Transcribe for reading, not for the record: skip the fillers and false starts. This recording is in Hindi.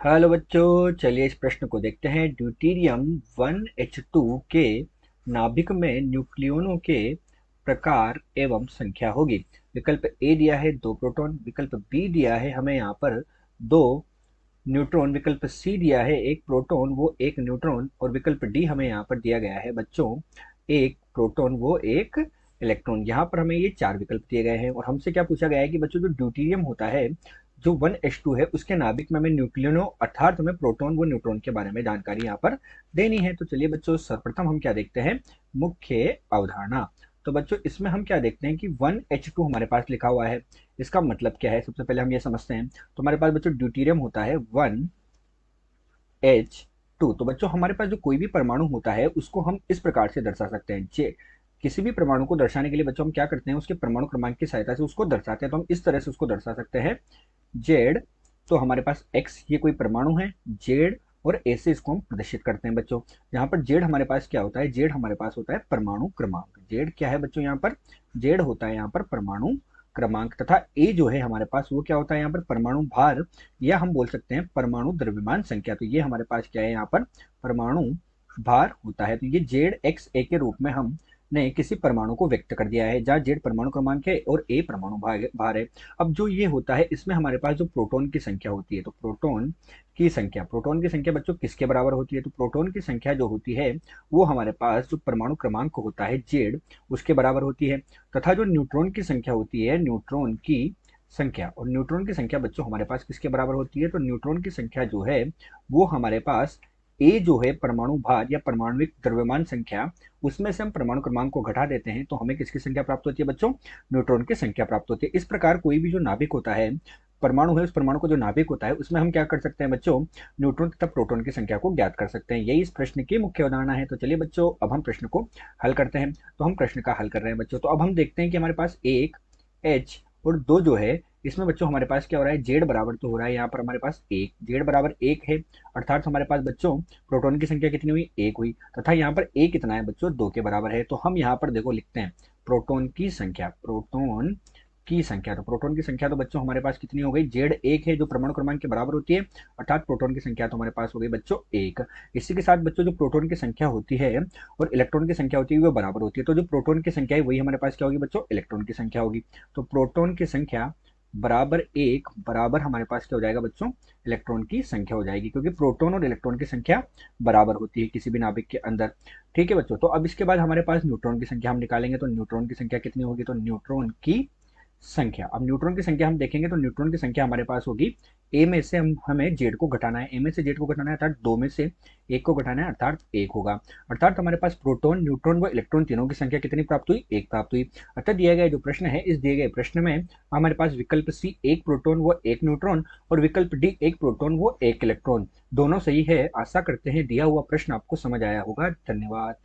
हेलो बच्चों, चलिए इस प्रश्न को देखते हैं। ड्यूटेरियम 1H2 के नाभिक में न्यूक्लियोनों के प्रकार एवं संख्या होगी। विकल्प ए दिया है 2 प्रोटॉन, विकल्प बी दिया है हमें यहाँ पर 2 न्यूट्रॉन, विकल्प सी दिया है 1 प्रोटॉन वो 1 न्यूट्रॉन, और विकल्प डी हमें यहाँ पर दिया गया है बच्चों 1 प्रोटॉन वो 1 इलेक्ट्रॉन। यहाँ पर हमें ये 4 विकल्प दिए गए हैं और हमसे क्या पूछा गया है कि बच्चों जो ड्यूटेरियम होता है जो 1H2 है उसके नाभिक में हमें न्यूक्लियनों अर्थात हमें प्रोटॉन व न्यूट्रॉन के बारे में जानकारी यहाँ पर देनी है। तो चलिए बच्चों सर्वप्रथम हम क्या देखते हैं, मुख्य अवधारणा। तो बच्चों इसमें हम क्या देखते हैं कि 1H2 हमारे पास लिखा हुआ है, इसका मतलब क्या है सबसे पहले हम ये समझते हैं। तो हमारे पास बच्चों ड्यूटेरियम होता है 1H2। तो बच्चों हमारे पास जो कोई भी परमाणु होता है उसको हम इस प्रकार से दर्शा सकते हैं। जे किसी भी परमाणु को दर्शाने के लिए बच्चों हम क्या करते हैं, उसके परमाणु क्रमांक की सहायता से उसको दर्शाते हैं। तो हम इस तरह से उसको दर्शा सकते हैं जेड। तो हमारे पास एक्स ये कोई परमाणु है, जेड और ए से इसको हम प्रदर्शित करते हैं बच्चों। यहाँ पर जेड हमारे पास क्या होता है, जेड हमारे पास होता है परमाणु क्रमांक। जेड क्या है बच्चों, यहाँ पर जेड होता है यहाँ पर परमाणु क्रमांक, तथा ए जो है हमारे पास वो क्या होता है यहाँ पर परमाणु भार, या हम बोल सकते हैं परमाणु द्रव्यमान संख्या। तो ये हमारे पास क्या है यहाँ पर परमाणु भार होता है। तो ये जेड एक्स ए के रूप में हम ने किसी परमाणु को व्यक्त कर दिया है, जहाँ जेड परमाणु क्रमांक है और ए परमाणु भार है। अब जो ये होता है इसमें हमारे पास जो प्रोटॉन की संख्या होती है, तो प्रोटॉन की संख्या बच्चों किसके बराबर होती है, तो प्रोटॉन की संख्या जो होती है वो हमारे पास जो परमाणु क्रमांक होता है जेड उसके बराबर होती है। तथा जो न्यूट्रॉन की संख्या होती है, न्यूट्रॉन की संख्या, और न्यूट्रॉन की संख्या बच्चों हमारे पास किसके बराबर होती है, तो न्यूट्रॉन की संख्या जो है वो हमारे पास ए जो है परमाणु भार या परमाणुविक द्रव्यमान संख्या, उसमें से हम परमाणु क्रमांक को घटा देते हैं तो हमें किसकी संख्या प्राप्त होती है बच्चों, न्यूट्रॉन की संख्या प्राप्त होती है। इस प्रकार कोई भी जो नाभिक होता है, परमाणु है, उस परमाणु को जो नाभिक होता है उसमें हम क्या कर सकते हैं बच्चों, न्यूट्रॉन तथा प्रोटॉन की संख्या को ज्ञात कर सकते हैं। यही इस प्रश्न की मुख्य अवधारणा है। तो चलिए बच्चों अब हम प्रश्न को हल करते हैं। तो हम प्रश्न का हल कर रहे हैं बच्चों। तो अब हम देखते हैं कि हमारे पास 1H और 2 जो है इसमें बच्चों हमारे पास क्या हो रहा है, जेड बराबर तो हो रहा है यहाँ पर हमारे पास 1 जेड बराबर 1 है, अर्थात हमारे पास बच्चों प्रोटॉन की संख्या कितनी हुई, 1 हुई, तथा यहाँ पर ए कितना है बच्चों, 2 के बराबर है। तो हम यहाँ पर देखो लिखते हैं प्रोटॉन की संख्या, प्रोटॉन की संख्या। तो प्रोटॉन की संख्या तो बच्चों हमारे पास कितनी हो गई, जेड 1 है जो परमाणु क्रमांक के बराबर होती है, अर्थात प्रोटॉन की संख्या तो हमारे पास हो गई बच्चों 1। इसी के साथ बच्चों जो प्रोटॉन की संख्या होती है और इलेक्ट्रॉन की संख्या होती है वो बराबर होती है। तो जो प्रोटॉन की संख्या है वही हमारे पास क्या होगी बच्चों, इलेक्ट्रॉन की संख्या होगी। तो प्रोटॉन की संख्या बराबर 1 बराबर हमारे पास क्या हो जाएगा बच्चों, इलेक्ट्रॉन की संख्या हो जाएगी, क्योंकि प्रोटॉन और इलेक्ट्रॉन की संख्या बराबर होती है किसी भी नाभिक के अंदर। ठीक है बच्चों, तो अब इसके बाद हमारे पास न्यूट्रॉन की संख्या हम निकालेंगे। तो न्यूट्रॉन की संख्या कितनी होगी, तो न्यूट्रॉन की संख्या, अब न्यूट्रॉन की संख्या हम देखेंगे तो न्यूट्रॉन की संख्या हमारे पास होगी, ए में से हमें जेड को घटाना है, ए में से जेड को घटाना है अर्थात 2 में से 1 को घटाना है अर्थात 1 होगा। अर्थात हमारे पास प्रोटॉन न्यूट्रॉन व इलेक्ट्रॉन तीनों की संख्या कितनी प्राप्त हुई, 1 प्राप्त हुई। अर्थात दिया गया जो प्रश्न है, इस दिए गए प्रश्न में हमारे पास विकल्प सी 1 प्रोटॉन व 1 न्यूट्रॉन और विकल्प डी 1 प्रोटॉन व 1 इलेक्ट्रॉन दोनों सही है। आशा करते हैं दिया हुआ प्रश्न आपको समझ आया होगा। धन्यवाद।